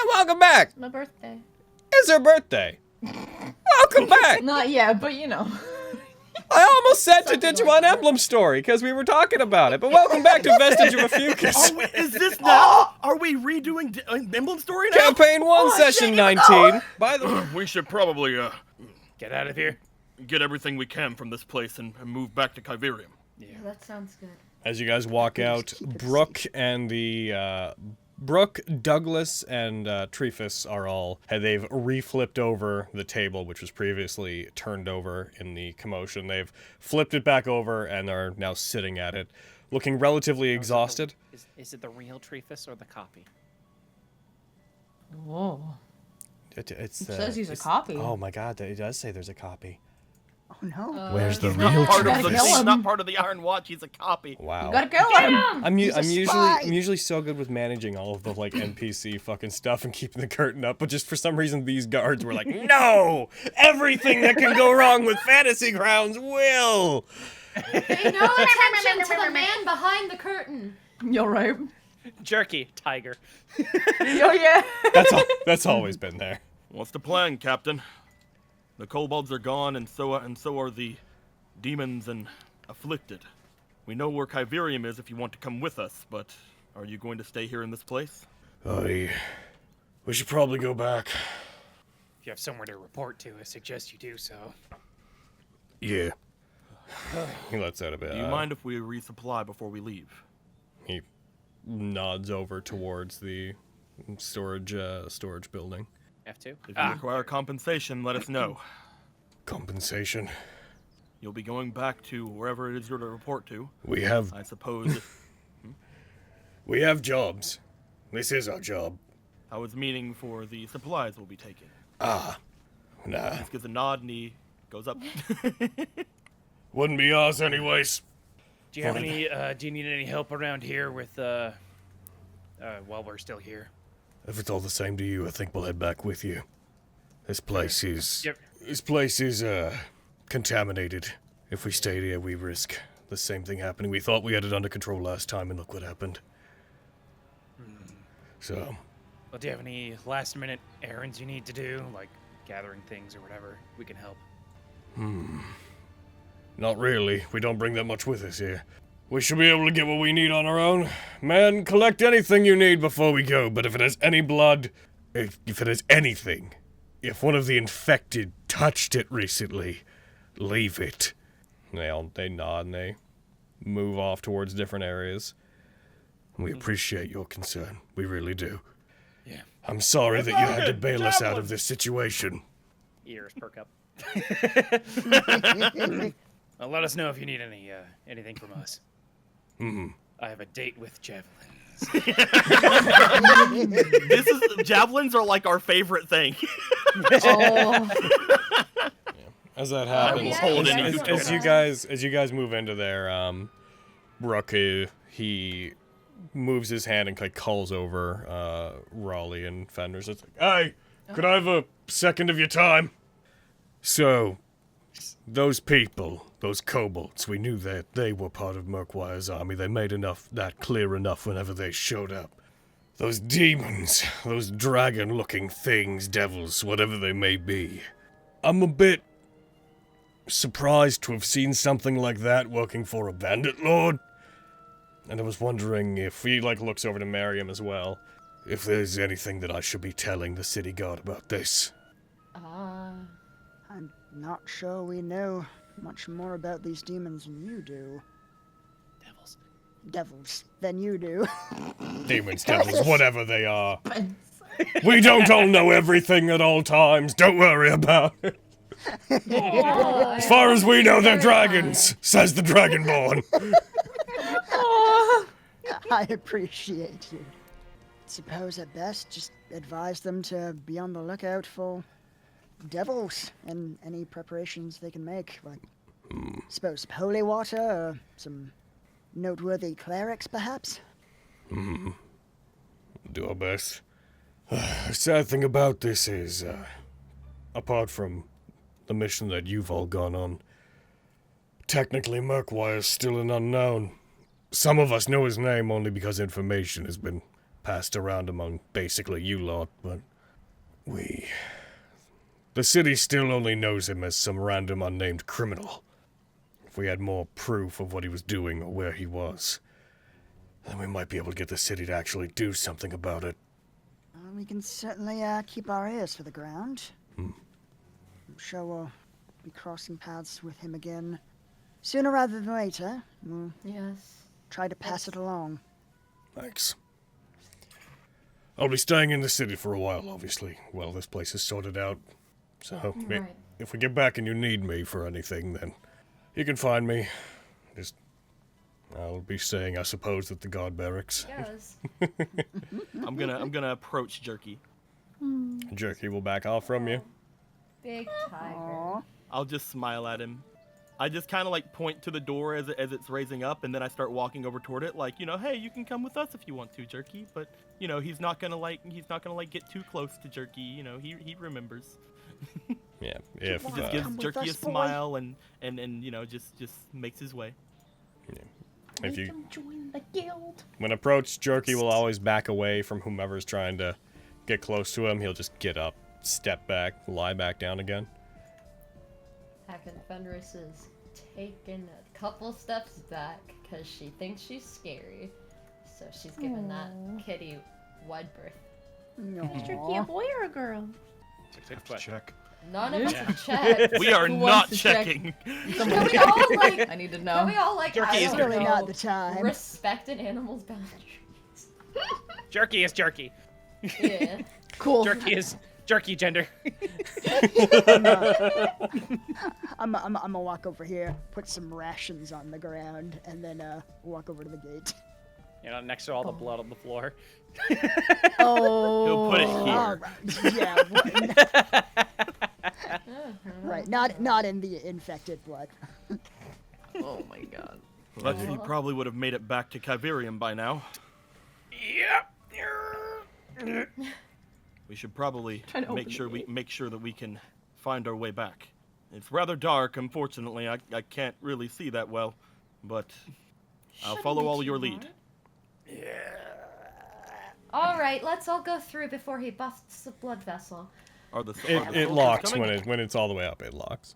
And welcome back. It's my birthday. It's her birthday. Welcome back. Not yet, but you know. I almost said to Digimon Emblem Story because we were talking about it, but welcome back to Vestige of Ophiuchus. Is this now? Are we redoing Emblem Story now? Campaign 1, Session 19. By the way, we should probably Get out of here. get everything we can from this place and move back to Kyverium. Yeah, that sounds good. as you guys walk out, Brooke and the Brooke, Douglas, and Trefus are all, they've reflipped over the table, which was previously turned over in the commotion. They've flipped it back over and are now sitting at it, looking relatively exhausted. Is it the real Trefus or the copy? Whoa. It says he's a copy. Oh my god, it does say there's a copy. Oh no. Where's the He's real not part of Trefus? the, he's not part of the Iron Watch, he's a copy. Wow. You gotta kill him! I'm spy. usually so good with managing all of the like NPC fucking stuff and keeping the curtain up, but just for some reason these guards were like, no! Everything that can go wrong with Fantasy Grounds will! Pay no attention to the man behind the curtain. You're right. Jerky, tiger. Oh yeah. That's always been there. What's the plan, Captain? The kobolds are gone, and so are the demons and afflicted. We know where Kyverium is if you want to come with us, but are you going to stay here in this place? We should probably go back. If you have somewhere to report to, I suggest you do so. Yeah. He lets out a bit. Do you mind if we resupply before we leave? He nods over towards the storage building. F2? If you require compensation, let us know. Compensation. You'll be going back to wherever it is you're to report to. We have I suppose. we have jobs. This is our job. I was meaning for the supplies we'll be taking. Nah. Just gives a nod and he goes up. Wouldn't be ours anyways. Do you have any, do you need any help around here with, while we're still here? If it's all the same to you, I think we'll head back with you. This place is... Yep. This place is, contaminated. If we stay here, we risk the same thing happening. We thought we had it under control last time, and look what happened. So... Well, do you have any last-minute errands you need to do? Like gathering things or whatever? We can help. Not really. We don't bring that much with us here. We should be able to get what we need on our own. Man, collect anything you need before we go, but if it has any blood, if it has anything, if one of the infected touched it recently, leave it. They nod and they move off towards different areas. We appreciate your concern. We really do. Yeah. I'm sorry that you had to bail us out of this situation. Ears perk up. Well, let us know if you need anything from us. I have a date with javelins. Javelins are like our favorite thing. Oh. As that happens, hold any as you guys move into there, Brooke, he moves his hand and like calls over Raleigh and Fenders. It's like, hey, could I have a second of your time? So, those people, those kobolds, we knew that they were part of Murkwire's army. They made that clear enough whenever they showed up. Those demons, those dragon-looking things, devils, whatever they may be. I'm a bit surprised to have seen something like that working for a bandit lord. And I was wondering if he, looks over to Miriam as well, if there's anything that I should be telling the city guard about this. I'm not sure we know much more about these demons than you do. Devils than you do. Demons, devils, whatever they are. We don't all know everything at all times. Don't worry about it. As far as we know, they're dragons, says the Dragonborn. I appreciate you. Suppose at best, just advise them to be on the lookout for devils and any preparations they can make. Suppose some holy water or some noteworthy clerics, perhaps? Do our best. The sad thing about this is, apart from the mission that you've all gone on, technically Murkwire's still an unknown. Some of us know his name only because information has been passed around among basically you lot, but the city still only knows him as some random unnamed criminal. If we had more proof of what he was doing or where he was, then we might be able to get the city to actually do something about it. We can certainly keep our ears to the ground. I'm sure we'll be crossing paths with him again sooner rather than later. We'll Yes. try to pass it along. Thanks. I'll be staying in the city for a while, obviously, while this place is sorted out. So, Right. if we get back and you need me for anything, then you can find me. I'll be staying, I suppose, at the guard barracks. Yes. I'm gonna approach Jerky. Jerky will back off from you. Big tiger. Aw. I'll just smile at him. I just kind of like point to the door as it's raising up, and then I start walking over toward it, like, hey, you can come with us if you want to, Jerky. But he's not gonna get too close to Jerky. He remembers. Yeah, if He just Come gives with Jerky a us, boy. smile and just makes his way. if you Join the guild. when approached, Jerky will always back away from whomever's trying to get close to him. He'll just get up, step back, lie back down again. Heckin' Fenris is taking a couple steps back because she thinks she's scary. So she's giving that kitty wide berth. Aw. Jerky a boy or a girl? Good question. Check. None of us have checked. We are Who not wants to check? checking. Can we all like? I need to Can know. we all like? Jerky I is don't really know, not the time. Respect an animal's boundaries. Jerky is jerky. Yeah. Cool. Jerky is jerky gender. I'm gonna walk over here, put some rations on the ground, and then walk over to the gate. Next to all the blood on the floor. Oh. He'll put it All here. right. Yeah. Right. Not in the infected blood. Oh my god. But he probably would have made it back to Kyverium by now. Yep. We should probably Trying to make open sure that we can find our way back. It's rather dark, unfortunately. I can't really see that well, but I'll follow all your lead. All right, let's all go through before he busts the blood vessel. Are the It soldiers locks coming? when it's all the way up. It locks.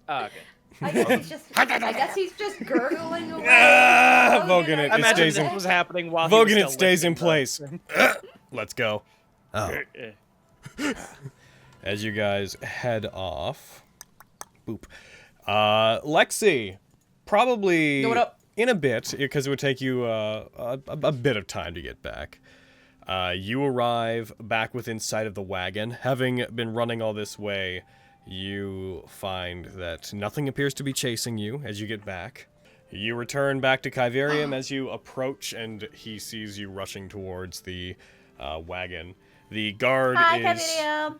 Oh, okay. I guess he's just gurgling away. Vogan, it Imagine stays this in. was happening while Vogan, he was it stays in still place. Let's go. Oh. Eh. As you guys head off, boop. Lexi, probably What up? in a bit, because it would take you a bit of time to get back. You arrive back within sight of the wagon. Having been running all this way, you find that nothing appears to be chasing you as you get back. You return back to Kyverium as you approach, and he sees you rushing towards the wagon. The guard Hi, is Kyverium.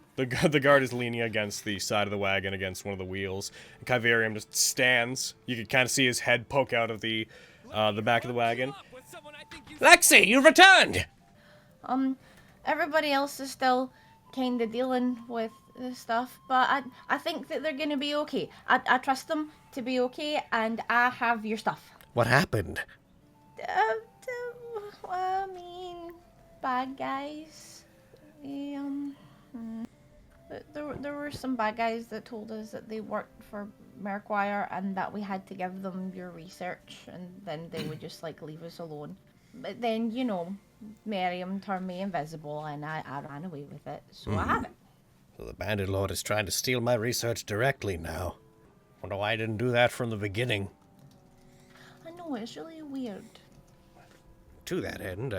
the guard is leaning against the side of the wagon, against one of the wheels. And Kyverium just stands. You can kind of see his head poke out of the back of the wagon. Lexi, you returned. Everybody else is still kind of dealing with this stuff, but I think that they're gonna be okay. I trust them to be okay, and I have your stuff. What happened? I mean, bad guys. There were some bad guys that told us that they worked for Merquire and that we had to give them your research, and then they would just like leave us alone. But then, Miriam turned me invisible and I ran away with it, so I have it. So the Bandit Lord is trying to steal my research directly now. Wonder why I didn't do that from the beginning. I know, it's really weird. To that end,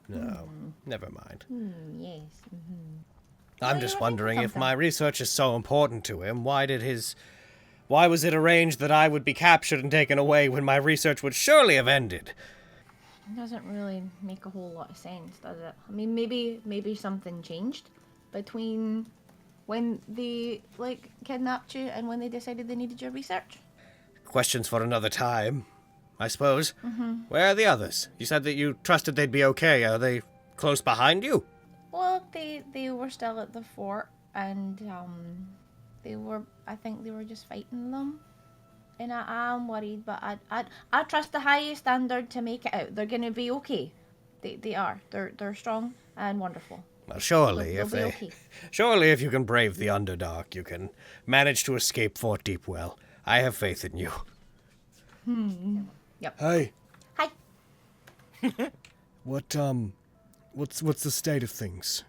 No, never mind. Yes. I'm just wondering if my research is so important to him, why was it arranged that I would be captured and taken away when my research would surely have ended? It doesn't really make a whole lot of sense, does it? I mean, maybe something changed between when they, kidnapped you and when they decided they needed your research. Questions for another time, I suppose. Where are the others? You said that you trusted they'd be okay. Are they close behind you? Well, they were still at the fort, and I think they were just fighting them. And I am worried, but I trust the highest standard to make it out. They're gonna be okay. They are. They're strong and wonderful. Well, surely, They'll if be they, okay. surely if you can brave the Underdark, you can manage to escape Fort Deepwell. I have faith in you. Yep. Hey, Hi. what's the state of things?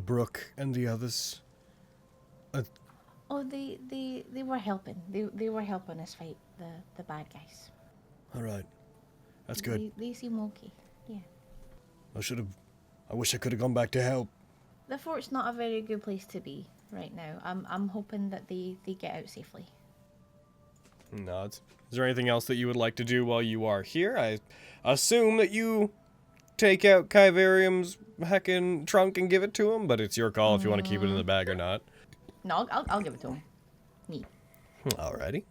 Brooke and the others? Oh, they were helping. They were helping us fight the bad guys. All right. That's good. They seem okay. Yeah. I wish I could have gone back to help. The fort's not a very good place to be right now. I'm hoping that they get out safely. Nods. Is there anything else that you would like to do while you are here? I assume that you take out Kyverium's heckin' trunk and give it to him, but it's your call if you want to keep it in the bag or not. No, I'll give it to him. Neat. Alrighty.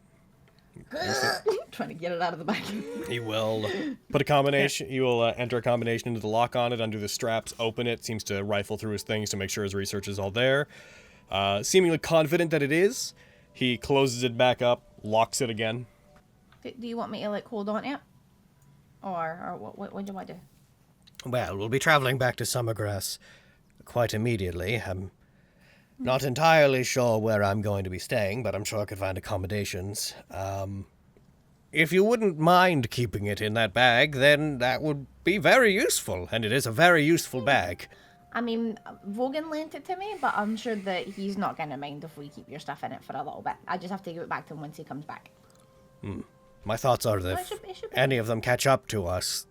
Trying to get it out of the bag. He will put a combination. He will enter a combination into the lock on it, undo the straps, open it. Seems to rifle through his things to make sure his research is all there. Seemingly confident that it is, he closes it back up, locks it again. Do you want me to like hold on to it, or what do you want to do? Well, we'll be traveling back to Summergrass quite immediately. I'm not entirely sure where I'm going to be staying, but I'm sure I could find accommodations. If you wouldn't mind keeping it in that bag, then that would be very useful, and it is a very useful bag. I mean, Vogan lent it to me, but I'm sure that he's not gonna mind if we keep your stuff in it for a little bit. I just have to give it back to him once he comes back. My thoughts are that It if should be any of them catch up to us,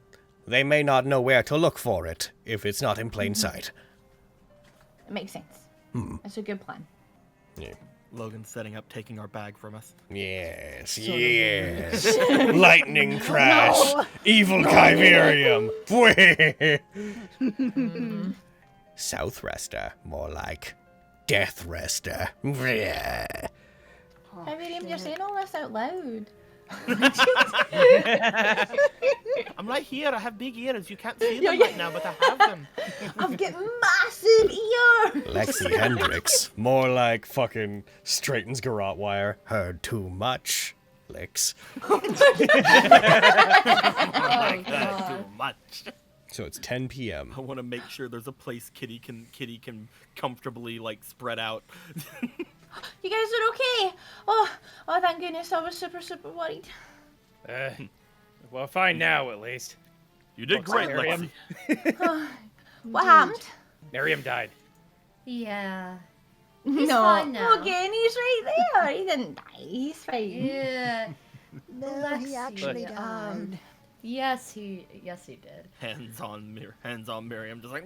they may not know where to look for it if it's not in plain sight. It makes sense. It's a good plan. Yeah. Logan's setting up taking our bag from us. Yes, yes. Lightning crash. Evil Kyverium. South Rester, more like Death Rester. Kyverium, you're saying all this out loud. I'm right here. I have big ears. You can't see them right now, but I have them. I've got massive ears. Lexi Hendricks, More like fucking straightens garrote wire. heard too much. Licks. Too much. So it's 10 p.m. I want to make sure there's a place Kitty can comfortably like spread out. You guys are okay? Oh, thank goodness. I was super worried. Well, fine now, at least. You did great, Miriam. Lexi. What happened? Miriam died. Yeah. He's fine now. Again, he's right there. He didn't die. He's fine. Yeah. No, he actually Lexi, died. Yes, he did. Hands on Miriam, just like.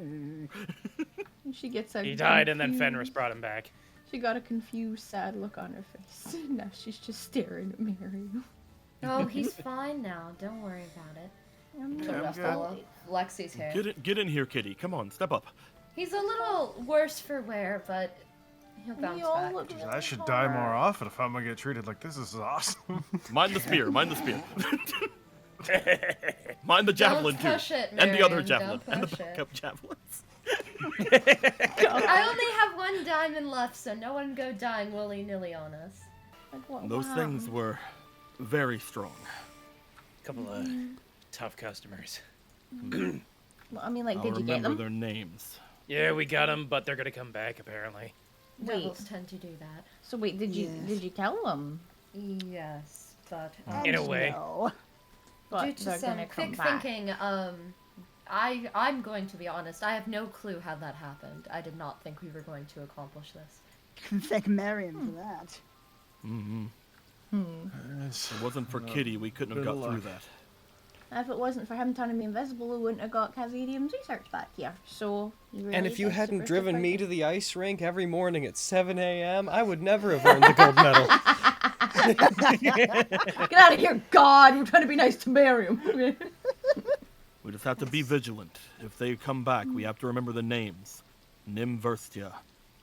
She gets a He died, and then confused- Fenris brought him back. She got a confused, sad look on her face. Now she's just staring at Miriam. Oh, he's fine now. Don't worry about it. I'm Put not up Lexi's hair. Get in here, Kitty. Come on, step up. He's a little worse for wear, but he'll bounce You all back. look really I should die more often if I'm gonna get treated like this. This is awesome. Mind the spear. Mind the spear. Mind the javelin Don't push too, it, and the other Miriam, javelin, don't and the push it. backup javelins. I only have one diamond left, so no one go dying willy-nilly on us. Like, what Those things happened? were very strong. Couple of tough customers. Well, I mean, like, I'll did you get remember them? their names. Yeah, we got them, but they're gonna come back apparently. Wait. Devils tend to do that. So wait, did you kill them? Yes, but In a way. No. But due to they're some gonna come quick back. thinking, I'm going to be honest. I have no clue how that happened. I did not think we were going to accomplish this. Thank Marion for that. Yes. If it wasn't for Kitty, we couldn't have Bit got of through luck. that. If it wasn't for him turning me invisible, we wouldn't have got Kazarium's research back here. So, you really And if you did hadn't super, driven super me good. to the ice rink every morning at 7 a.m., I would never have earned the gold medal. Get out of here, God! We're trying to be nice to Miriam. We just have to be vigilant. If they come back, we have to remember the names. Nimverstia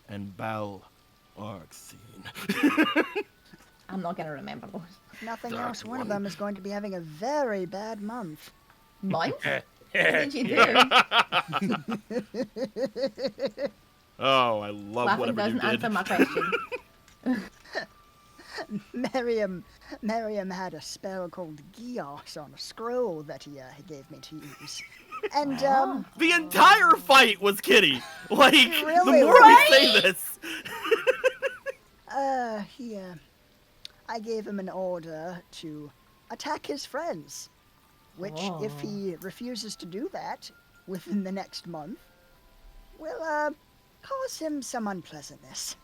and Bal Arxene. I'm not gonna remember those. Nothing Dark else. One of one. them is going to be having a very bad month. Month? What did you do? Oh, I love Laughing whatever you doesn't did. answer my question. Miriam had a spell called Gios on a scroll that he gave me to use. And, The entire fight was Kitty. Like, Really, the more we say this. I gave him an order to attack his friends, which, if he refuses to do that within the next month, will, cause him some unpleasantness.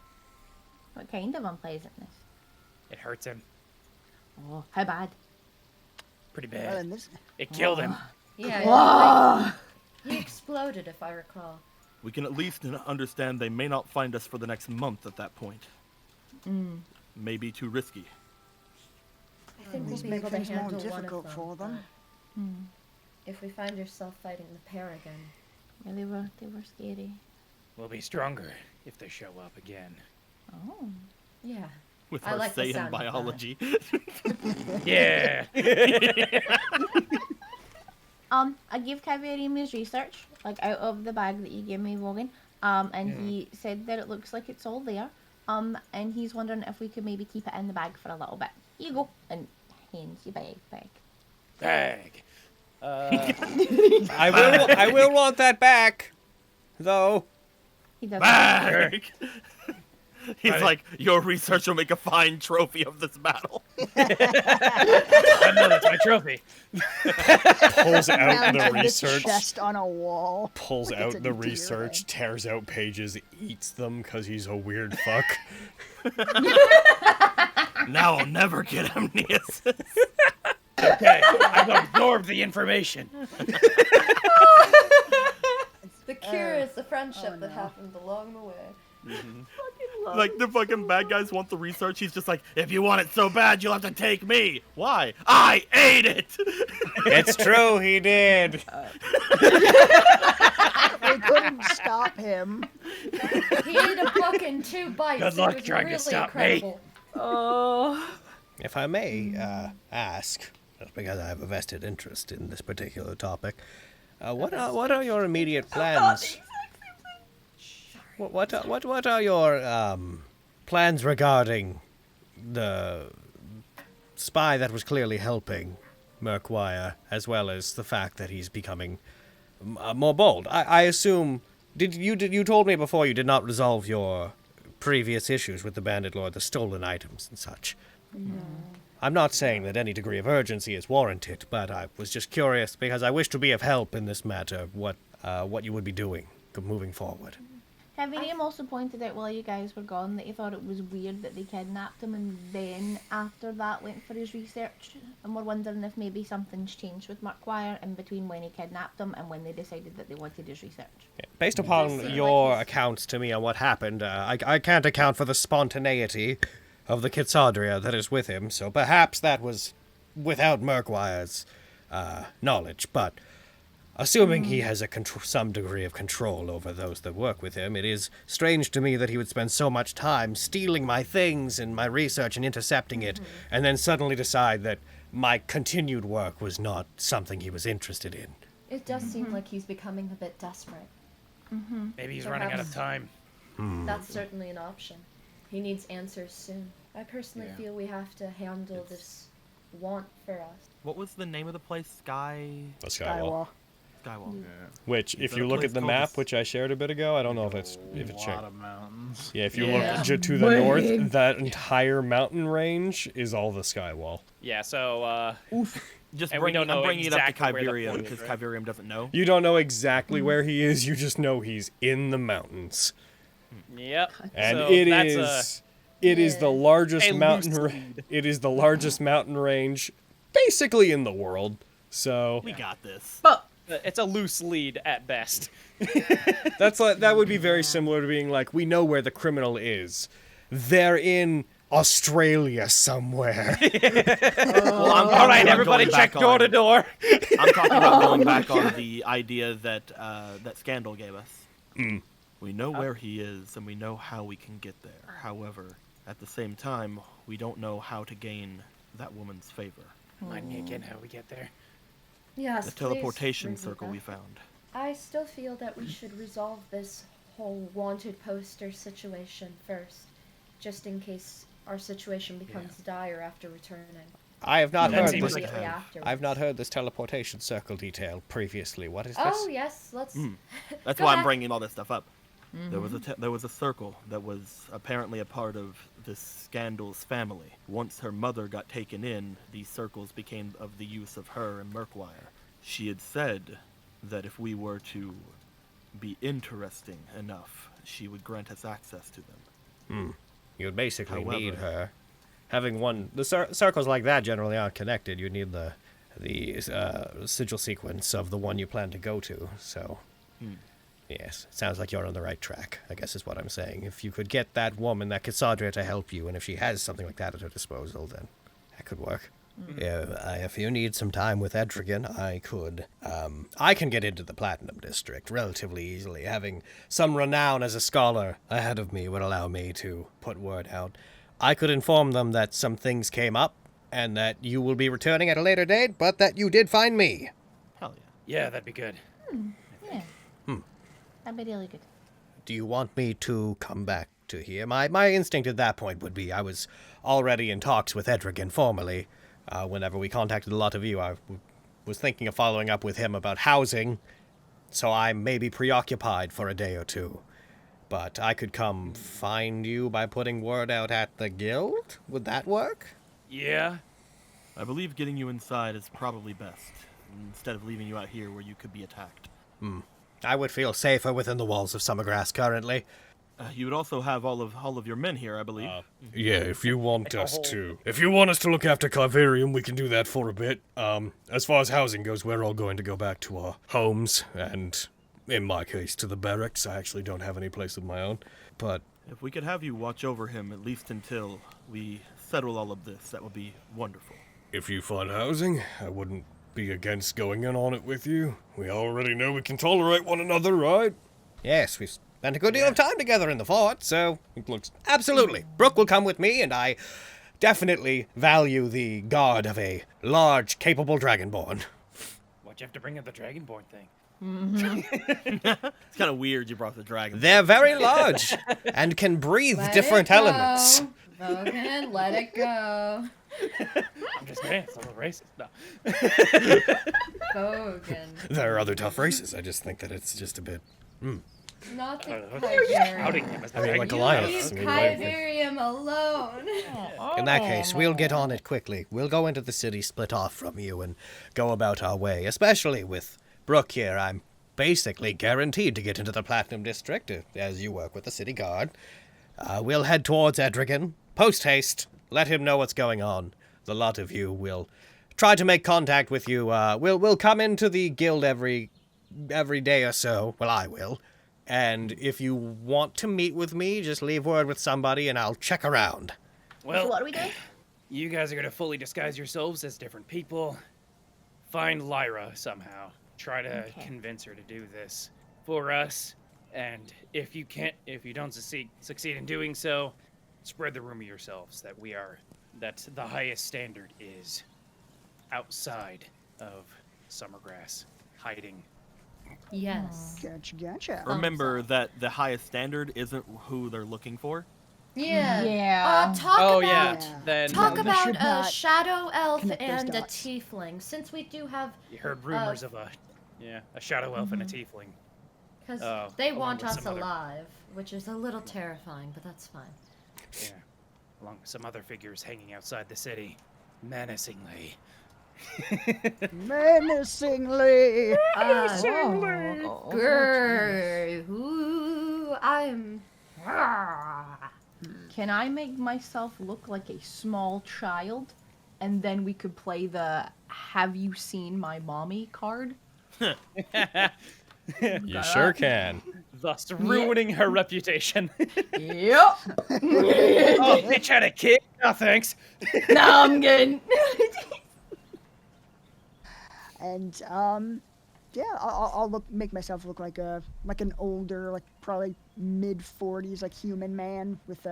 What kind of unpleasantness? It hurts him. Oh, how bad? Pretty Well, bad. in this, It killed him. Yeah, he exploded, if I recall. We can at least understand they may not find us for the next month at that point. Maybe too risky. I think we'll these be make able to things more handle one of difficult them. for them. but If we find yourself fighting the pair again. Yeah, they were scary. We'll be stronger if they show up again. Oh. Yeah. With I our like the say in sound of that. biology. Yeah. I gave Kavirium his research, like out of the bag that you gave me, Vogan. And he said that it looks like it's all there. And he's wondering if we could maybe keep it in the bag for a little bit. Here you go. And hands you bag. Bag. I will want that back, though. He doesn't. Back! He's like, your research will make a fine trophy of this battle. I know that's my trophy. Pulls out Mounted the this research. chest on a wall. Pulls It's out a the deer research, head. tears out pages, eats them because he's a weird fuck. Now I'll never get amnesia. Okay, I've absorbed the information. The cure is the friendship that happened along the way. Like, the fucking bad guys want the research. He's just like, if you want it so bad, you'll have to take me. Why? I ate it! It's true, he did. We couldn't stop him. He ate a book in 2 bites. Good luck it was trying to really stop me. incredible. Oh. If I may ask, just because I have a vested interest in this particular topic, what are your immediate plans? What are your plans regarding the spy that was clearly helping Murkwire, as well as the fact that he's becoming more bold? I assume you told me before you did not resolve your previous issues with the Bandit Lord, the stolen items and such. No. I'm not saying that any degree of urgency is warranted, but I was just curious because I wish to be of help in this matter. What you would be doing moving forward? Kavirium also pointed out while you guys were gone that he thought it was weird that they kidnapped him and then after that went for his research. And we're wondering if maybe something's changed with Murkwire in between when he kidnapped him and when they decided that they wanted his research. Yeah, based upon your accounts to me on what happened, I can't account for the spontaneity of the Kitsadria that is with him, so perhaps that was without Murkwire's knowledge, but assuming he has some degree of control over those that work with him, it is strange to me that he would spend so much time stealing my things and my research and intercepting it, and then suddenly decide that my continued work was not something he was interested in. It does seem like he's becoming a bit desperate. Maybe he's running out of time. That's certainly an option. He needs answers soon. I personally feel we have to handle this want for us. What was the name of the place? The Skywall. Skywall. Skywall. Which, if that you a look place at the called map, the which I shared a bit ago, I don't know if A it's lot changed. of mountains. Yeah, if you Yeah. look to the north, that entire mountain range is all the Skywall. Yeah, so, Just And we don't know I'm bringing it up to exactly where the Kyberium point is, because right? Kyberium doesn't know. You don't know exactly where he is, you just know he's in the mountains. yep. And so it that's is the largest a mountain loose lead. it is the largest mountain range basically in the world. So We got this. it's a loose lead at best. that would be very similar to being like, we know where the criminal is. They're in Australia somewhere. Well, I'm All right, talking about everybody going check back door on- to door. I'm talking about going back on the idea that that Scandal gave us. We know where he is, and we know how we can get there. However, at the same time, we don't know how to gain that woman's favor. Remind me again how we get there. Yes, The please teleportation repeat circle that. we found. I still feel that we should resolve this whole wanted poster situation first, just in case our situation becomes dire after returning. I have not That heard seems this. like Immediately afterwards. I've not heard this teleportation circle detail previously. What is this? Oh yes, let's. That's Go why back. I'm bringing all this stuff up. There was a circle that was apparently a part of this Scandal's family. Once her mother got taken in, these circles became of the use of her and Murkwire. She had said that if we were to be interesting enough, she would grant us access to them. You would basically need However- her. Having one, the circles like that generally aren't connected. You need the sigil sequence of the one you plan to go to. So, yes, it sounds like you're on the right track, I guess is what I'm saying. If you could get that woman, that Cassandra, to help you, and if she has something like that at her disposal, then that could work. Yeah, if you need some time with Edrigan, I could. I can get into the Platinum District relatively easily. Having some renown as a scholar ahead of me would allow me to put word out. I could inform them that some things came up, and that you will be returning at a later date, but that you did find me. Hell yeah. Yeah, that'd be good. Yeah. That'd be really good. Do you want me to come back to here? My instinct at that point would be I was already in talks with Edrigan formally. Whenever we contacted a lot of you, I was thinking of following up with him about housing, so I may be preoccupied for a day or two. But I could come find you by putting word out at the guild? Would that work? Yeah. I believe getting you inside is probably best, instead of leaving you out here where you could be attacked. I would feel safer within the walls of Summergrass currently. You would also have all of your men here, I believe. Yeah, if you want us to look after Carvarium, we can do that for a bit. As far as housing goes, we're all going to go back to our homes, and in my case, to the barracks. I actually don't have any place of my own, but If we could have you watch over him at least until we settle all of this, that would be wonderful. if you find housing, I wouldn't be against going in on it with you. We already know we can tolerate one another, right? Yes, we've spent a good deal of time together in the fort, so it looks absolutely. Brooke will come with me, and I definitely value the guard of a large, capable dragonborn. Why'd you have to bring up the Dragonborn thing? It's kind of weird you brought the dragon. They're very large and can breathe Let different it go. elements. Logan, let it go. I'm just saying, it's a little racist. No. Bogan. There are other tough races. I just think that it's just a bit. Not the Outing Kyverium. him as the I mean, like Dragonborn. Alliance. Leave I mean, Kyverium alone. in that case, we'll get on it quickly. We'll go into the city, split off from you, and go about our way. Especially with Brooke here, I'm basically guaranteed to get into the Platinum District, as you work with the city guard. We'll head towards Edrigan. Post haste. Let him know what's going on. The lot of you will try to make contact with you. We'll come into the guild every day or so. Well, I will. And if you want to meet with me, just leave word with somebody and I'll check around. So Well, what are we doing? you guys are gonna fully disguise yourselves as different people. Find Lyra somehow. Try to Okay. convince her to do this for us. And if you don't succeed in doing so, spread the rumor yourselves that that the highest standard is outside of Summergrass, hiding. Yes. Gotcha. Remember that the highest standard isn't who they're looking for. Yeah. Yeah. Talk Oh about yeah, then talk No, we about should a not shadow elf connect those and a dots. tiefling, since we do have, you heard rumors of a shadow elf and a Mm-hmm. tiefling. because Oh, they along want with us some other- alive, which is a little terrifying, but that's fine. Yeah, along with some other figures hanging outside the city, menacingly. Menacingly. Oh, Grr, ooh, I'm. Can I make myself look like a small child? And then we could play the "Have you seen my mommy" card? You sure can. Thus ruining her reputation. Yep. Oh, bitch had a kid? No, thanks. No, I'm good. And yeah, I'll make myself look like an older, like probably mid-40s, like human man with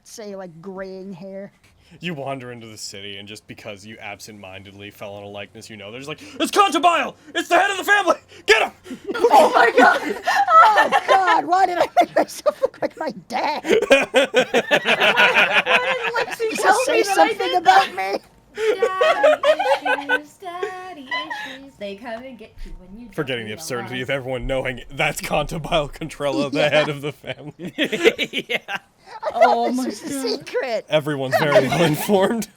say like graying hair. You wander into the city, and just because you absent-mindedly fell on a likeness, there's like, it's Contabile! It's the head of the family! Get him! Oh my god! Oh god! Why did I make myself look like my dad? Why did it like something about me? Daddy issues. They come and get you when you. Forgetting the don't absurdity of realize. everyone knowing that's Contobile Contrella, the head of the family. Yeah. Oh This my is a secret. Everyone's very well informed.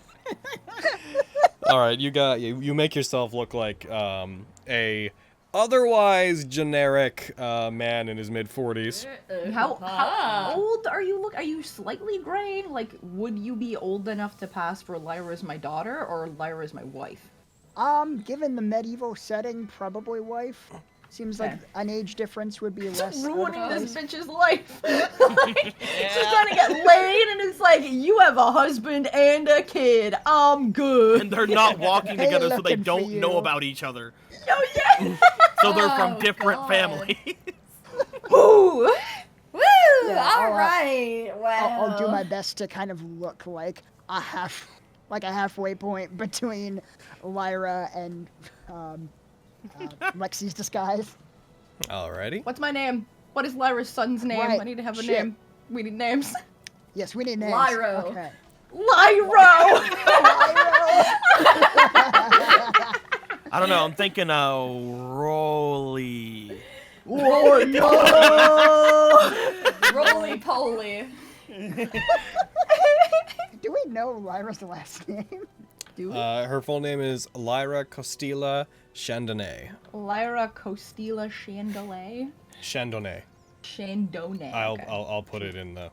All right, you make yourself look like a otherwise generic man in his mid-40s. How old are you? Are you slightly graying? Like, would you be old enough to pass for Lyra as my daughter or Lyra as my wife? Given the medieval setting, probably wife. Seems like Okay. an age difference would be less. Ruining out of this place. bitch's life. She's trying to get laid, and it's like, you have a husband and a kid. I'm good. And they're not walking Hey, together, so they looking for don't know you. about each other. Oh yeah. So they're from Oh, different God. families. Ooh. Woo! Yeah, All right. Well. I'll do my best to kind of look like a halfway point between Lyra and Lexi's disguise. Alrighty. What's my name? What is Lyra's son's name? Right, I need to have a shit. name. We need names. Yes, we need names. Lyro. Okay. Lyro. I don't know. I'm thinking Rolly. Oh no! Roly poly. Do we know Lyra's last name? Do we? Her full name is Lyra Costilla Chandonnet. Lyra Costilla Chandonnet. Chandonnet. Chandonnet. okay. I'll put it in the.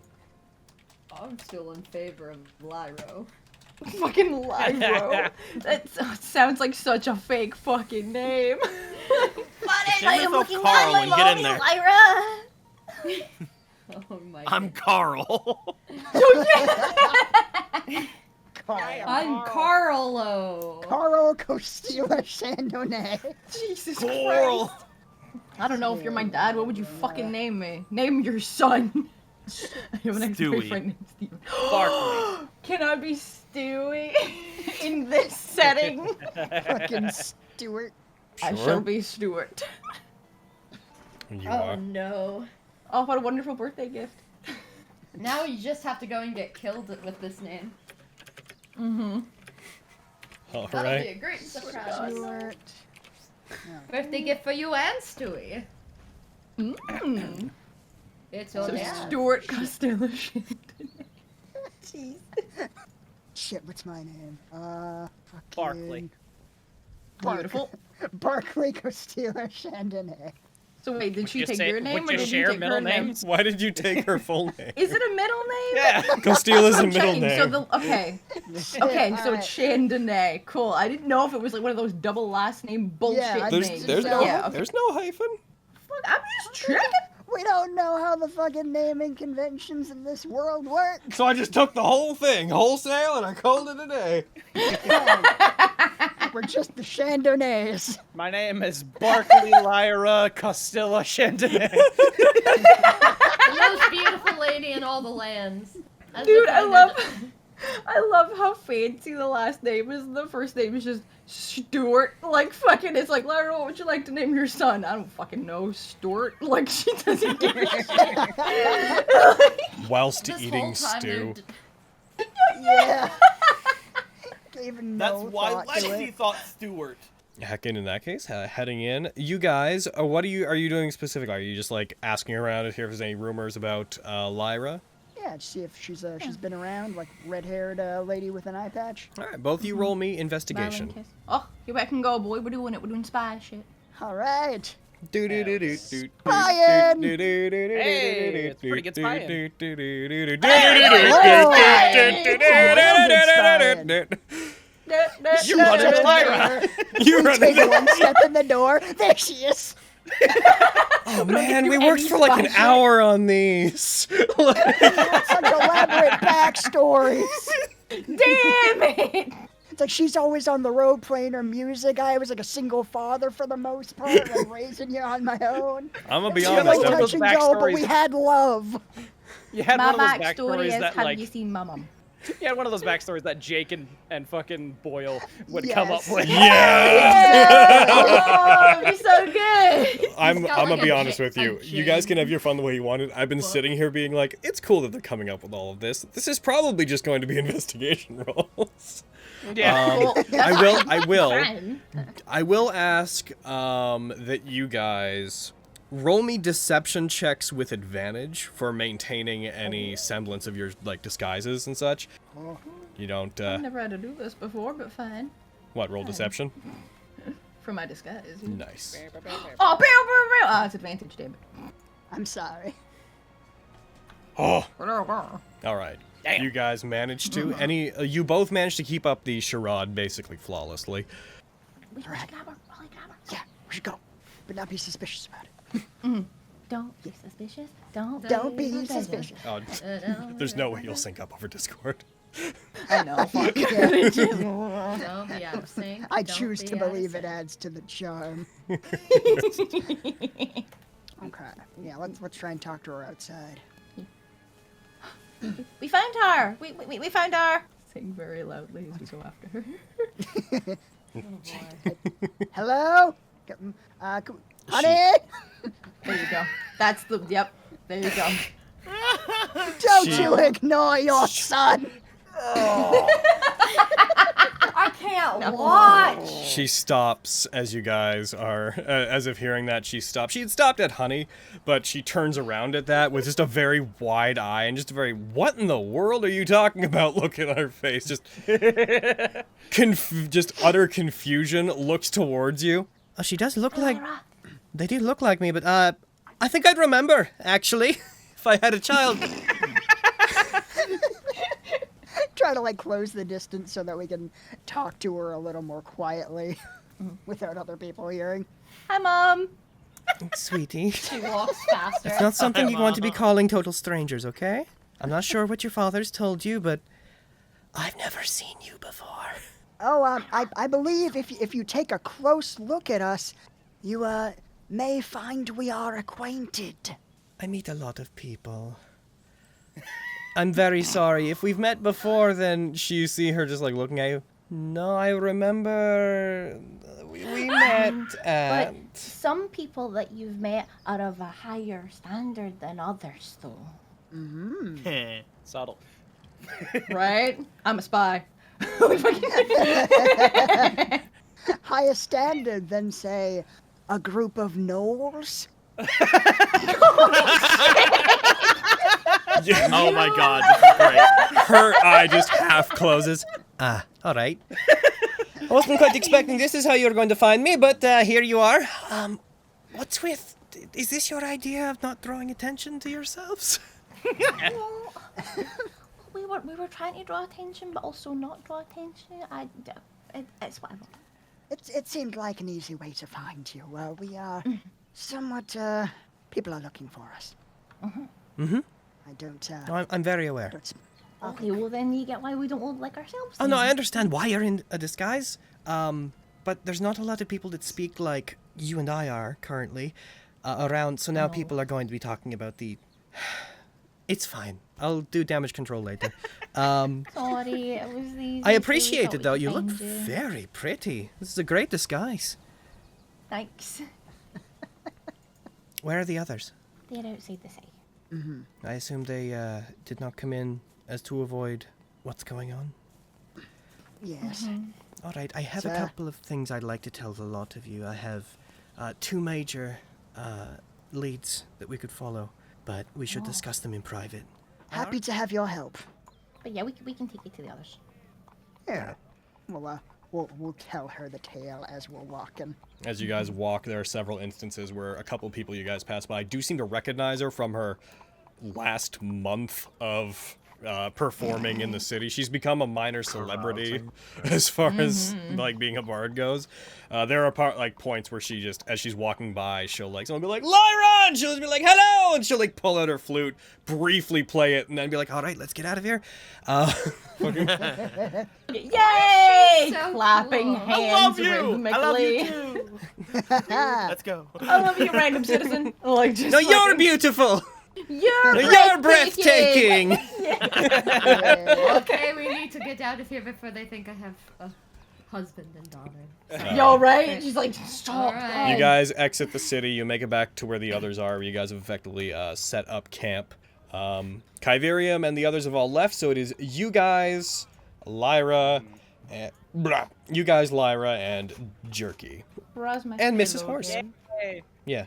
I'm still in favor of Lyro. Fucking Lyro. That sounds like such a fake fucking name. Name yourself Carl and get in there. Lyra. Oh my. I'm Carl. I'm Carlo. Carl Costilla Chandonnet. Jesus Coral. Christ. I don't know if you're my dad. What would you fucking name me? Name your son. I have an ex-boyfriend Stewie. named Steven. Barkley. Can I be Stewie in this setting? Fucking Stuart. I shall be Stuart. You Oh are. no. Oh, what a wonderful birthday gift. Now you just have to go and get killed with this name. Mm-hmm. All That'll be a right. great surprise. Stuart. Birthday gift for you and Stewie. Mm. It's your So dad. Stuart Costello. Jeez. Shit, what's my name? Fucking... Barkley. Beautiful. Barkley Costilla Chandonnet. So wait, did she You take say- your name would or you did share you take middle her name? names? Why did you take her full name? Is it a middle name? Yeah. Costilla's a I'm middle checking. name. So okay, okay, so Alright. Chandonnet. Cool. I didn't know if it was like one of those double last name bullshit I there's names. there's so. no Yeah, okay. there's no hyphen. Fuck, I'm just checking. We don't know how the fucking naming conventions in this world work. So I just took the whole thing wholesale and I called it a day. We're just the Chandonnets. My name is Barkley Lyra Costilla Chandonnet. The most beautiful lady in all the lands. As Dude, if I did- love how fancy the last name is. The first name is just Stuart. Like fucking, it's like Lyra, what would you like to name your son? I don't fucking know, Stuart. Like she doesn't give a shit. Whilst This eating whole time stew. Yeah. Even That's no why thought to Lexi it. thought Stewart. Heck, in that case, heading in. You guys, what are you doing specifically? Are you just like asking around to hear if there's any rumors about Lyra? Yeah, to see if she's been around, like red-haired lady with an eye patch. All right, both of you roll me investigation. Kiss. Oh, here I can go, boy. We're doing it. We're doing spy shit. All right. Spying! Hey, it's pretty good spying. You run into Lyra. You run Take into. one step in the door. There she is. Oh man, we worked for like an hour on these. Such elaborate backstories. Damn it! It's like she's always on the road playing her music. I was like a single father for the most part, like raising you on my own. I'm gonna be She Yeah, was like honest. one of those touch and go, but we backstories. had love. You had My one of those backstory backstories is, that have like you seen my mom? He had one of those backstories that Jake and fucking Boyle would come up Yes. with. Yeah. Oh, it'd be so good. I'm got gonna like be a honest J- with you. a You guys J. can have your fun the way you want it. I've been sitting here being like, it's cool that they're coming up with all of this. This is probably just going to be investigation rolls. Yeah. Well, I will ask that you guys roll me deception checks with advantage for maintaining any semblance of your like disguises and such. You don't I've never had to do this before, but fine. what, roll deception? For my disguise. Nice. Oh, pew, pew, pew. Ah, it's advantage, damn it. I'm sorry. Oh. All right. Damn. You guys managed to you both managed to keep up the charade basically flawlessly. We should grab her. Really grab her. Yeah, we should go, but not be suspicious about it. Don't be suspicious. Don't be suspicious. Oh, there's no way you'll sync up over Discord. I know. Fuck. Don't be out of sync. I Don't choose be to out of believe it sync. adds to the charm. Okay. Yeah, let's try and talk to her outside. We found her. We found her. Sing very loudly as we go after her. Hello? Honey? There you go. That's the. Yep. There you go. Don't you ignore your son! I can't watch. She stops as you guys are, as if hearing that, she stops. She had stopped at Honey, but she turns around at that with just a very wide eye and just a very, what in the world are you talking about look at her face. Just, just utter confusion, looks towards you. Oh, she does look like... They do look like me, but, I think I'd remember, actually, if I had a child. Try to, close the distance so that we can talk to her a little more quietly without other people hearing. Hi, Mom. Sweetie, She walks faster. it's not something you want to be calling total strangers, okay? I'm not sure what your father's told you, but I've never seen you before. Oh, I believe if you take a close look at us, you, may find we are acquainted. I meet a lot of people. I'm very sorry. If we've met before, then you see her just looking at you. No, I remember we met at... But some people that you've met are of a higher standard than others, though. Subtle. Right? I'm a spy. Higher standard than, say, a group of gnolls? Oh my god, this is great. Her eye just half closes. Ah, all right. I wasn't quite expecting this is how you're going to find me, but here you are. What's with... Is this your idea of not drawing attention to yourselves? Well, we were trying to draw attention, but also not draw attention. It's whatever. It seemed like an easy way to find you. We are somewhat, people are looking for us. Mm-hmm. I don't, No, I'm very aware. Okay, well then you get why we don't look like ourselves. Oh, no, then. I understand why you're in a disguise. But there's not a lot of people that speak like you and I are currently around, so now people are going to be talking about the... It's fine. I'll do damage control later. Sorry, it was these. I appreciate it, though. You look very pretty. This is a great disguise. Thanks. Where are the others? They're outside the city. I assume they did not come in as to avoid what's going on. Yes. All right, I have a couple of things I'd like to tell the lot of you. I have 2 major leads that we could follow, but we should discuss them in private. Happy to have your help. But yeah, we can take you to the others. Yeah. Well, we'll tell her the tale as we're walking. As you guys walk, there are several instances where a couple people you guys pass by do seem to recognize her from her last month of performing in the city. She's become a minor celebrity as far as being a bard goes. There are points where she just, as she's walking by, she'll someone will be like, Lyra! And she'll just be like, hello! And she'll pull out her flute, briefly play it, and then be like, all right, let's get out of here. Yay! so Clapping cool. hands I love you! rhythmically. I love you too! Let's go. I love you, random citizen. No, you're beautiful! You're You're breathtaking! Okay, we need to get out of here before they think I have a husband and daughter. Yo, right? She's like, stop. Alright. You guys exit the city. You make it back to where the others are. You guys have effectively set up camp. Kyverium and the others have all left, so it is you guys, Lyra, and Lyra, and Jerky. And Mrs. Horse. Yay. Yeah.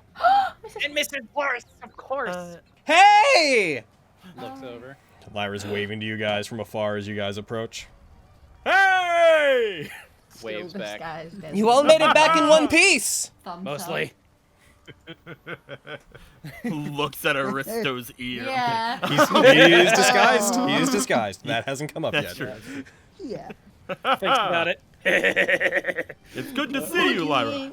And Mrs. Horse, of course. Hey! Looks over. Lyra's waving to you guys from afar as you guys approach. Hey! Waves back. Disguised as You all made it back in one piece! thumbs Mostly. Looks at Aristo's ear. Yeah. He is disguised. He is disguised. That hasn't come up That's yet. true. Yeah. Thinks about it. It's good to see you, Lyra.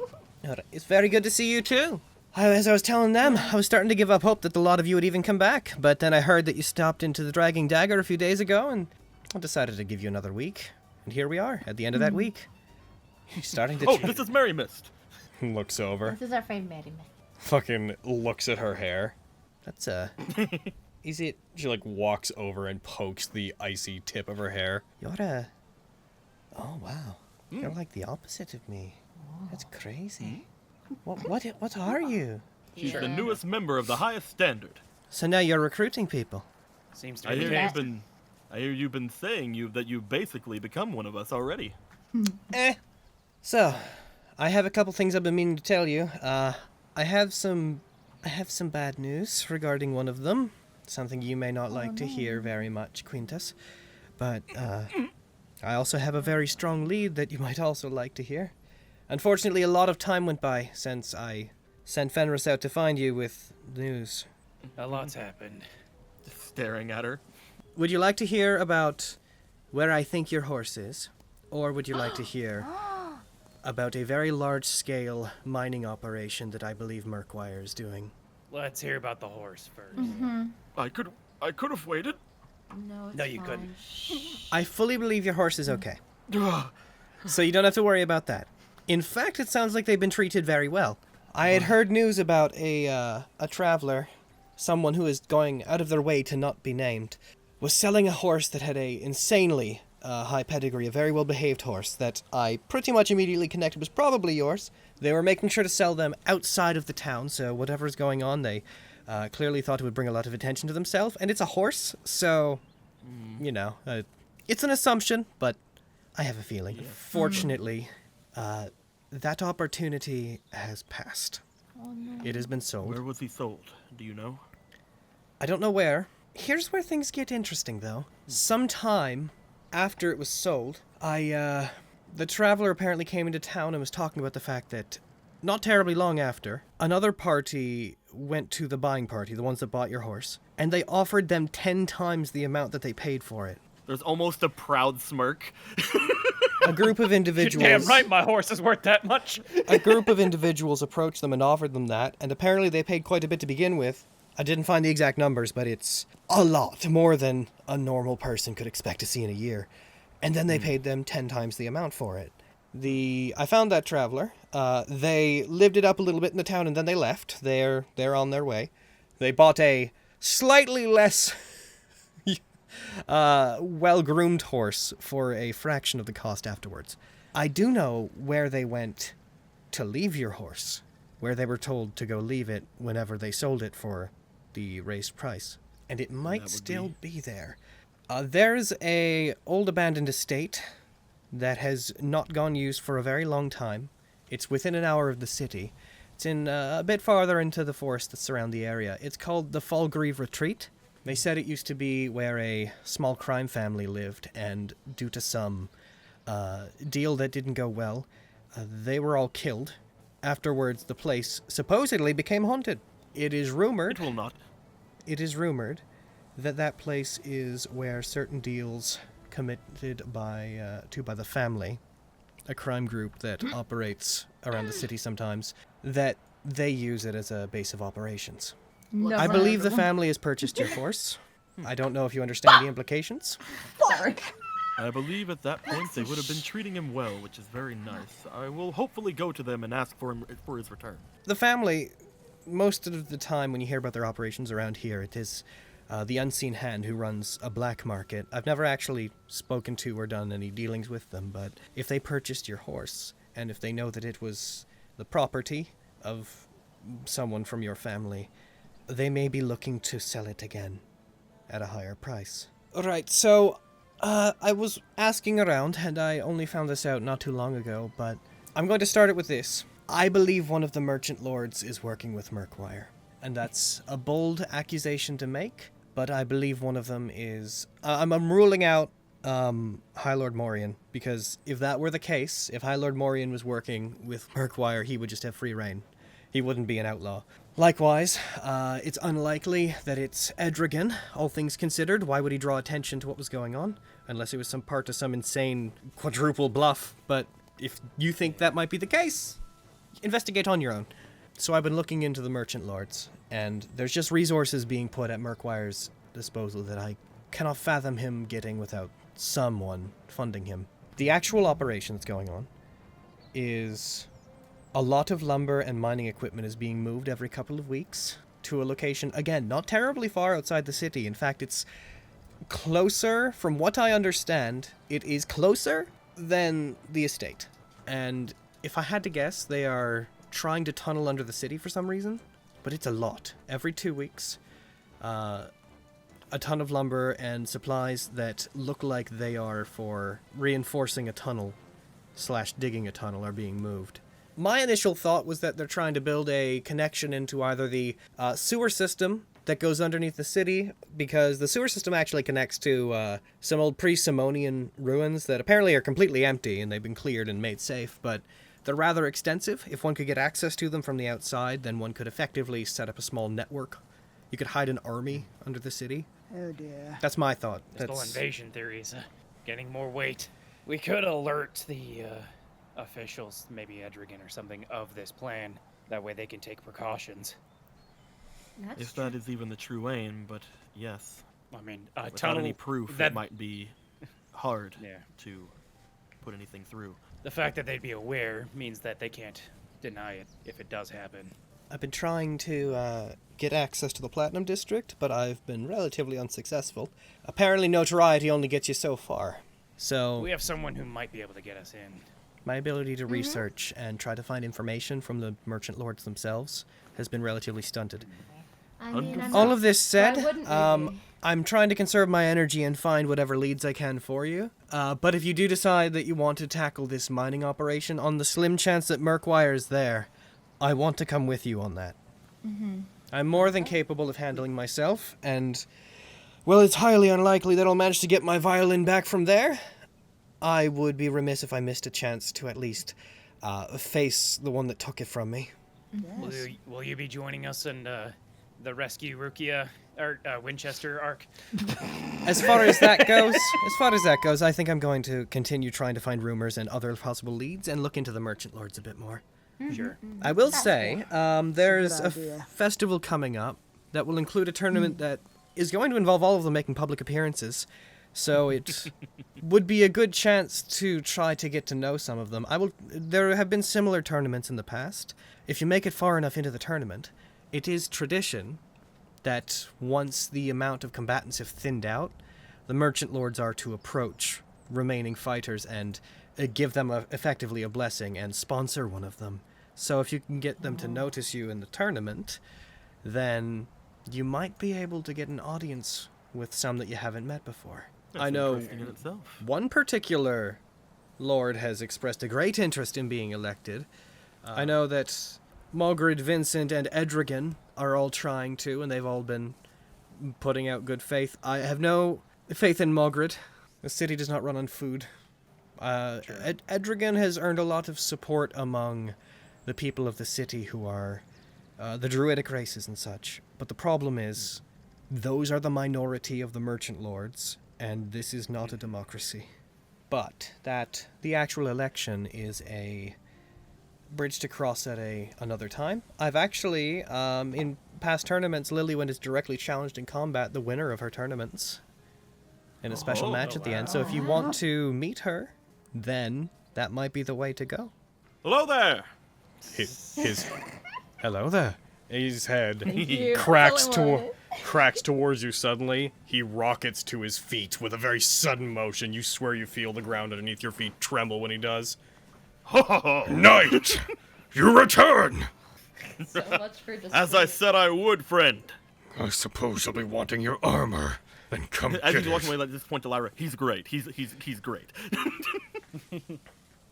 It's very good to see you too. As I was telling them, I was starting to give up hope that the lot of you would even come back, but then I heard that you stopped into the Dragging Dagger a few days ago, and I decided to give you another week. And here we are, at the end of that week. You're starting to... Oh, this is Mary Mist. Looks over. This is our friend Mary. Fucking looks at her hair. That's, is it... She, like, walks over and pokes the icy tip of her hair. You're Oh, wow. You're like the opposite of me. That's crazy. What are you? She's the newest member of the highest standard. So now you're recruiting people. Seems to I be hear the you've case. been, saying that you've basically become one of us already. So, I have a couple things I've been meaning to tell you. I have some bad news regarding one of them. Something you may not like to hear very much, Quintus. But, I also have a very strong lead that you might also like to hear. Unfortunately, a lot of time went by since I sent Fenris out to find you with news. A lot's happened. Just staring at her. Would you like to hear about where I think your horse is? Or would you like to hear about a very large-scale mining operation that I believe Merkwire is doing? Let's hear about the horse first. I could have waited. No, it's No, you fine. couldn't. I fully believe your horse is okay. So you don't have to worry about that. In fact, it sounds like they've been treated very well. I had heard news about a traveler, someone who is going out of their way to not be named, was selling a horse that had a insanely high pedigree, a very well-behaved horse that I pretty much immediately connected was probably yours. They were making sure to sell them outside of the town, so whatever's going on, they clearly thought it would bring a lot of attention to themselves. And it's a horse, so, you know, it's an assumption, but I have a feeling. Yeah. Fortunately, that opportunity has passed. Oh, no. It has been sold. Where was he sold? Do you know? I don't know where. Here's where things get interesting, though. Sometime after it was sold, the traveler apparently came into town and was talking about the fact that, not terribly long after, another party went to the buying party, the ones that bought your horse, and they offered them 10 times the amount that they paid for it. There's almost a proud smirk. A group of individuals... Damn right my horse is worth that much. A group of individuals approached them and offered them that, and apparently they paid quite a bit to begin with. I didn't find the exact numbers, but it's a lot more than a normal person could expect to see in a year. And then they paid them 10 times the amount for it. I found that traveler. They lived it up a little bit in the town and then they left. They're on their way. They bought a slightly less well-groomed horse for a fraction of the cost afterwards. I do know where they went to leave your horse, where they were told to go leave it whenever they sold it for the raised price. And it might would still be there. There's a old abandoned estate that has not gone used for a very long time. It's within an hour of the city. It's in a bit farther into the forest that surround the area. It's called the Fallgrieve Retreat. They said it used to be where a small crime family lived, and due to some deal that didn't go well, they were all killed. Afterwards, the place supposedly became haunted. It is rumored... It will not. It is rumored that place is where certain deals committed by the family, a crime group that operates around the city sometimes, that they use it as a base of operations. Never I heard believe of the them. family has purchased your horse. I don't know if you understand the implications. Sorry. I believe at that point they would have been treating him well, which is very nice. I will hopefully go to them and ask for his return. The family, most of the time when you hear about their operations around here, it is the unseen hand who runs a black market. I've never actually spoken to or done any dealings with them, but if they purchased your horse, and if they know that it was the property of someone from your family, they may be looking to sell it again at a higher price. Alright, so I was asking around, and I only found this out not too long ago, but I'm going to start it with this. I believe one of the merchant lords is working with Murkwire, and that's a bold accusation to make, but I believe one of them is... I'm ruling out High Lord Morian, because if that were the case, if High Lord Morian was working with Murkwire, he would just have free reign. He wouldn't be an outlaw. Likewise, it's unlikely that it's Edragan, all things considered. Why would he draw attention to what was going on? Unless it was some part of some insane quadruple bluff. But if you think that might be the case, investigate on your own. So I've been looking into the merchant lords, and there's just resources being put at Murkwire's disposal that I cannot fathom him getting without someone funding him. The actual operation that's going on is... a lot of lumber and mining equipment is being moved every couple of weeks to a location, again, not terribly far outside the city. In fact, it's closer, from what I understand, it is closer than the estate. And if I had to guess, they are trying to tunnel under the city for some reason, but it's a lot. Every 2 weeks, a ton of lumber and supplies that look like they are for reinforcing a tunnel / digging a tunnel are being moved. My initial thought was that they're trying to build a connection into either the sewer system that goes underneath the city, because the sewer system actually connects to some old pre-Simonian ruins that apparently are completely empty and they've been cleared and made safe, but they're rather extensive. If one could get access to them from the outside, then one could effectively set up a small network. You could hide an army under the city. Oh dear. That's my thought. This whole invasion theories getting more weight. We could alert the officials, maybe Edragan or something, of this plan. That way they can take precautions. That's If true. that is even the true aim, but yes. I mean, Without any proof, that it might be hard Yeah. to put anything through. The fact that they'd be aware means that they can't deny it if it does happen. I've been trying to get access to the Platinum District, but I've been relatively unsuccessful. Apparently notoriety only gets you so far. So We have someone who might be able to get us in. my ability to research and try to find information from the merchant lords themselves has been relatively stunted. I mean, I'm All not- of this said, why wouldn't we be? I'm trying to conserve my energy and find whatever leads I can for you. But if you do decide that you want to tackle this mining operation, on the slim chance that Murkwire is there, I want to come with you on that. I'm more than capable of handling myself, and, well, it's highly unlikely that I'll manage to get my violin back from there. I would be remiss if I missed a chance to at least face the one that took it from me. Will you be joining us in the rescue Rukia or Winchester arc? As far as that goes, I think I'm going to continue trying to find rumors and other possible leads and look into the merchant lords a bit more. Sure. I will say, there's a idea. festival coming up that will include a tournament that is going to involve all of them making public appearances. So it would be a good chance to try to get to know some of them. There have been similar tournaments in the past. If you make it far enough into the tournament, it is tradition that once the amount of combatants have thinned out, the merchant lords are to approach remaining fighters and give them effectively a blessing and sponsor one of them. So if you can get them to notice you in the tournament, then you might be able to get an audience with some that you haven't met before. That's I know interesting in itself. one particular lord has expressed a great interest in being elected. I know that Mogrid, Vincent, and Edragan are all trying to, and they've all been putting out good faith. I have no faith in Mogrid. The city does not run on food. Edragan has earned a lot of support among the people of the city who are the druidic races and such. But the problem is, those are the minority of the merchant lords, and this is not a democracy. But that the actual election is a bridge to cross at another time. I've actually, in past tournaments, Lilywin has directly challenged in combat the winner of her tournaments in a special match at the end. So if you want to meet her, then that might be the way to go. Hello there! His hello there. His head you. cracks That's all I to wanted. cracks towards you suddenly. He rockets to his feet with a very sudden motion. You swear you feel the ground underneath your feet tremble when he does. Knight, you return! So much for just. As I said I would, friend. I suppose you'll be wanting your armor. Then come As get he's walking it. away, like this point to Lyra, he's great. He's great.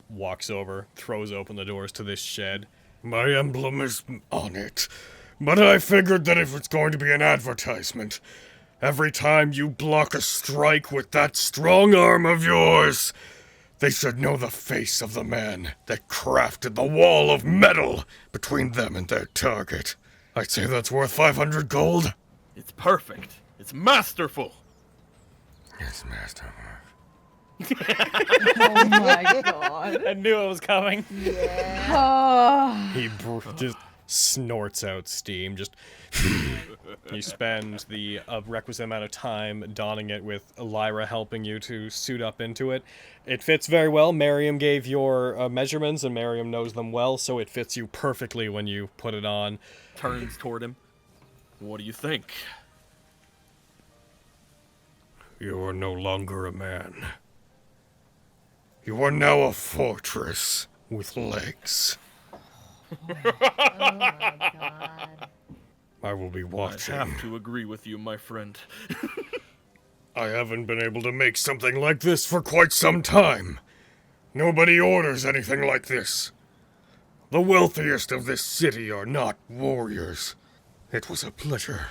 Walks over, throws open the doors to this shed. My emblem is on it. But I figured that if it's going to be an advertisement, every time you block a strike with that strong arm of yours, they should know the face of the man that crafted the wall of metal between them and their target. I'd say that's worth 500 gold. It's perfect. It's masterful. Yes, master. Oh my god. I knew it was coming. Oh. He just snorts out steam. Just you spend the requisite amount of time donning it with Lyra helping you to suit up into it. It fits very well. Miriam gave your measurements, and Miriam knows them well, so it fits you perfectly when you put it on. Turns toward him. What do you think? You are no longer a man. You are now a fortress with legs. Oh my god. I will be I watching. have to agree with you, my friend. I haven't been able to make something like this for quite some time. Nobody orders anything like this. The wealthiest of this city are not warriors. It was a pleasure.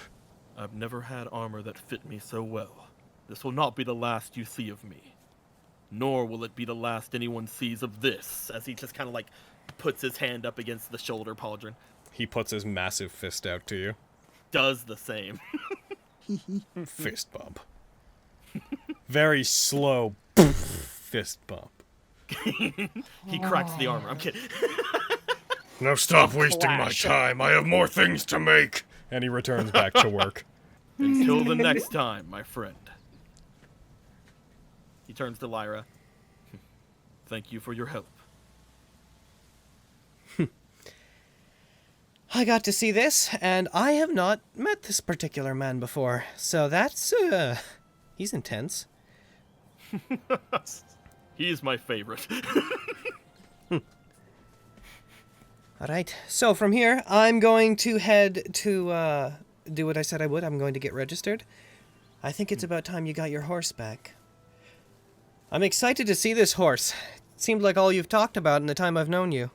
I've never had armor that fit me so well. This will not be the last you see of me. Nor will it be the last anyone sees of this, as he just kind of like puts his hand up against the shoulder pauldron. He puts his massive fist out to you. Does the same. Fist bump. Very slow fist bump. He cracks the armor. I'm kidding. Now stop wasting my Clash. time. I have more things to make. And he returns back to work. Until the next time, my friend. He turns to Lyra. Thank you for your help. I got to see this, and I have not met this particular man before, so that's, he's intense. He's my favorite. Alright, so from here, I'm going to head to, do what I said I would. I'm going to get registered. I think it's about time you got your horse back. I'm excited to see this horse. It seemed like all you've talked about in the time I've known you.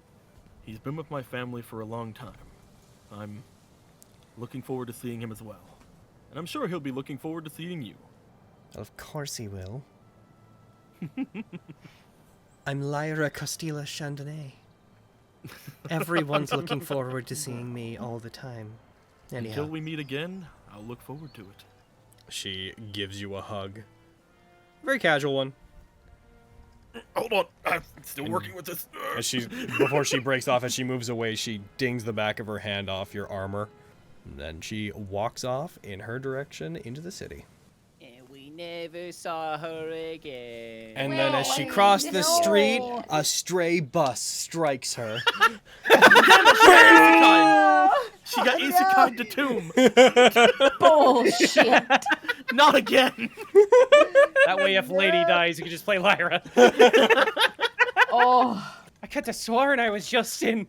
He's been with my family for a long time. I'm looking forward to seeing him as well. And I'm sure he'll be looking forward to seeing you. Of course he will. I'm Lyra Costilla Chandonnay. Everyone's looking forward to seeing me all the time. Anyhow, Until we meet again, I'll look forward to it. She gives you a hug. Very casual one. Hold on, I'm still working with this. As before she breaks off, as she moves away, she dings the back of her hand off your armor. And then she walks off in her direction into the city. And we never saw her again. And then as she crossed the street, a stray bus strikes her. She got isekai to tomb. Bullshit. Not again. That way, if Lady dies, you can just play Lyra. Oh. I could have sworn I was just in.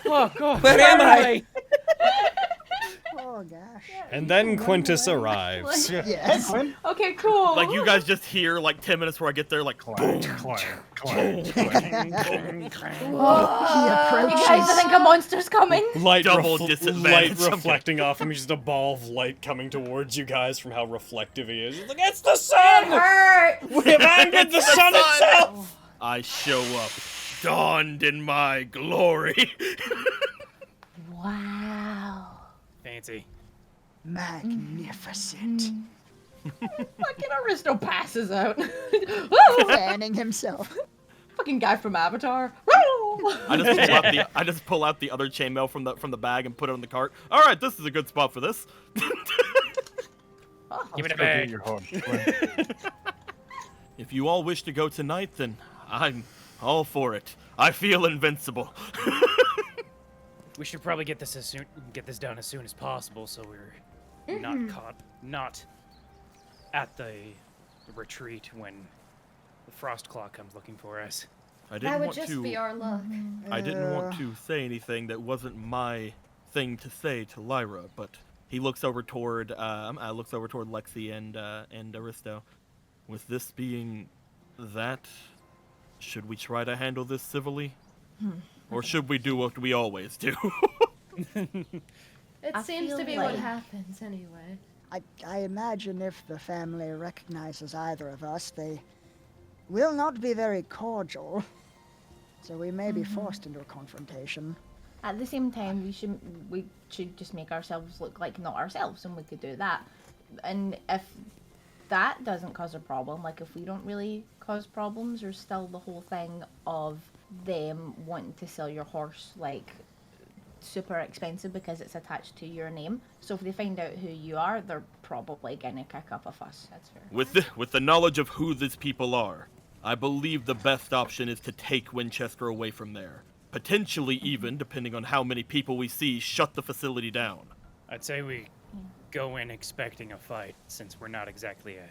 Oh, God. Where am I? Oh gosh. And then Quintus arrives. Yes. Okay, cool. Like you guys just hear like 10 minutes before I get there, like boom. He You approaches. guys, I think a monster's coming. Light, Double light disadvantage. reflecting off him. Just a ball of light coming towards you guys from how reflective he is. He's like, it's the sun! Hurt. We have angered the sun itself! I show up, dawned in my glory. Wow. Fancy. Magnificent. Fucking Aristo passes out. Woo! Fanning himself. Fucking guy from Avatar. I just pull out the other chainmail from the bag and put it on the cart. All right, this is a good spot for this. Give it a Go get bag. your horse. If you all wish to go tonight, then I'm all for it. I feel invincible. We should probably get this done as soon as possible, so not at the retreat when the Frostclaw comes looking for us. I didn't That would want just to. be our luck. I didn't want to say anything that wasn't my thing to say to Lyra, but he looks over toward Lexi and Aristo. With this being that, should we try to handle this civilly, or should we do what we always do? It I seems feel to be like- what happens anyway. I imagine if the family recognizes either of us, they will not be very cordial. So we may be forced into a confrontation. At the same time, we should just make ourselves look like not ourselves, and we could do that. And if that doesn't cause a problem, like if we don't really cause problems, there's still the whole thing of them wanting to sell your horse like super expensive because it's attached to your name. So if they find out who you are, they're probably gonna kick up a fuss. That's fair. With the knowledge of who these people are, I believe the best option is to take Winchester away from there. Potentially even, depending on how many people we see, shut the facility down. I'd say we go in expecting a fight, since we're not exactly a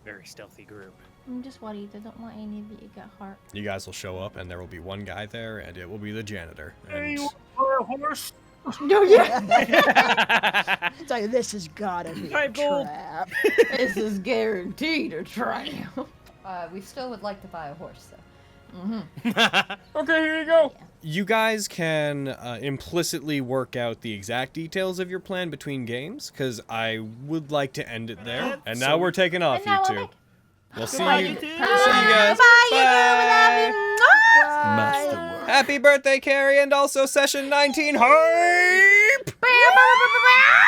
very stealthy group. I'm just worried. I don't want any of you to get hurt. You guys will show up, and there will be one guy there, and it will be the janitor. Hey, And you want a horse? No, yeah. So this has gotta be a Piebald. trap. This is guaranteed a trap. We still would like to buy a horse, though. Okay, here you go. you guys can implicitly work out the exact details of your plan between games, because I would like to end it there. And now we're taking off, And now you we're two. back. We'll see Goodbye, you. you See two. you guys. Bye, you two. We love you. Mwah. Masterwork. Happy birthday, Carrie, and also session 19 hype! Bye.